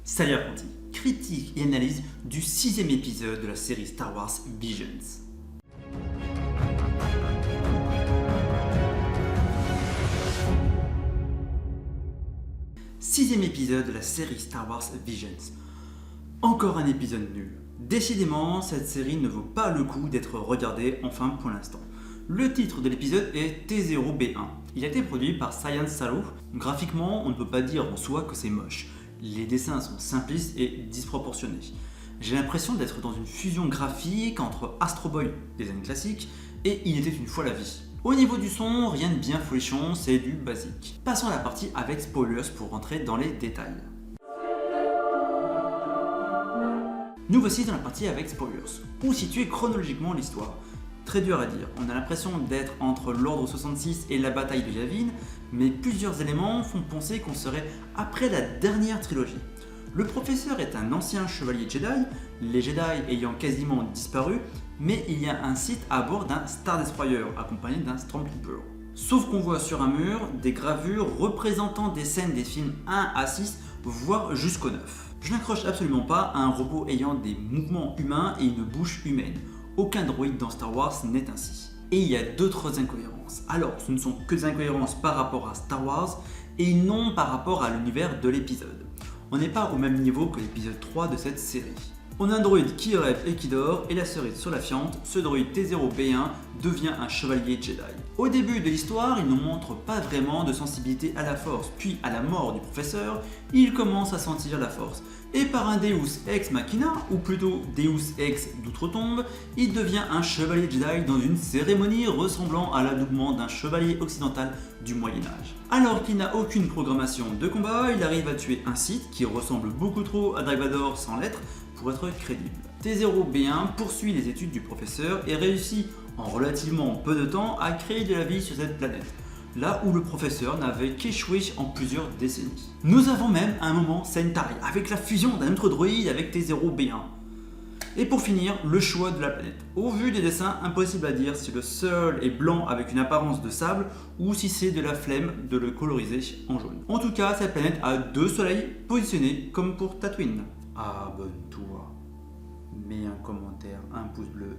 Salut apprenti, critique et analyse du 6e épisode de la série Star Wars Visions. Sixième épisode de la série Star Wars Visions. Encore un épisode nul. Décidément, cette série ne vaut pas le coup d'être regardée, enfin pour l'instant. Le titre de l'épisode est T0B1. Il a été produit par Cyan Salo. Graphiquement, on ne peut pas dire en soi que c'est moche. Les dessins sont simplistes et disproportionnés. J'ai l'impression d'être dans une fusion graphique entre Astro Boy des années classiques et Il était une fois la vie. Au niveau du son, rien de bien folichon, c'est du basique. Passons à la partie avec spoilers pour rentrer dans les détails. Nous voici dans la partie avec spoilers. Où situer chronologiquement l'histoire? Très dur à dire, on a l'impression d'être entre l'Ordre 66 et la bataille de Yavin, mais plusieurs éléments font penser qu'on serait après la dernière trilogie. Le professeur est un ancien chevalier Jedi, les Jedi ayant quasiment disparu, mais il y a un site à bord d'un Star Destroyer accompagné d'un Stormtrooper. Sauf qu'on voit sur un mur des gravures représentant des scènes des films 1 à 6, voire jusqu'au 9. Je n'accroche absolument pas à un robot ayant des mouvements humains et une bouche humaine. Aucun droïde dans Star Wars n'est ainsi. Et il y a d'autres incohérences. Alors, ce ne sont que des incohérences par rapport à Star Wars et non par rapport à l'univers de l'épisode. On n'est pas au même niveau que l'épisode 3 de cette série. On a un droïde qui rêve et qui dort, et la cerise sur la fiente, ce droïde T0B1 devient un chevalier Jedi. Au début de l'histoire, il ne montre pas vraiment de sensibilité à la force, puis à la mort du professeur, il commence à sentir la force. Et par un Deus Ex Machina, ou plutôt Deus Ex d'outre-tombe, il devient un chevalier Jedi dans une cérémonie ressemblant à l'adoubement d'un chevalier occidental du Moyen-Âge. Alors qu'il n'a aucune programmation de combat, il arrive à tuer un Sith qui ressemble beaucoup trop à Dark Vador sans l'être pour être crédible. T0B1 poursuit les études du professeur et réussit en relativement peu de temps à créer de la vie sur cette planète, là où le professeur n'avait qu'échoué en plusieurs décennies. Nous avons même à un moment Sentai, avec la fusion d'un autre droïde avec T0B1. Et pour finir, le choix de la planète. Au vu des dessins, impossible à dire si le sol est blanc avec une apparence de sable ou si c'est de la flemme de le coloriser en jaune. En tout cas, cette planète a 2 soleils positionnés comme pour Tatooine. Abonne-toi, mets un commentaire, un pouce bleu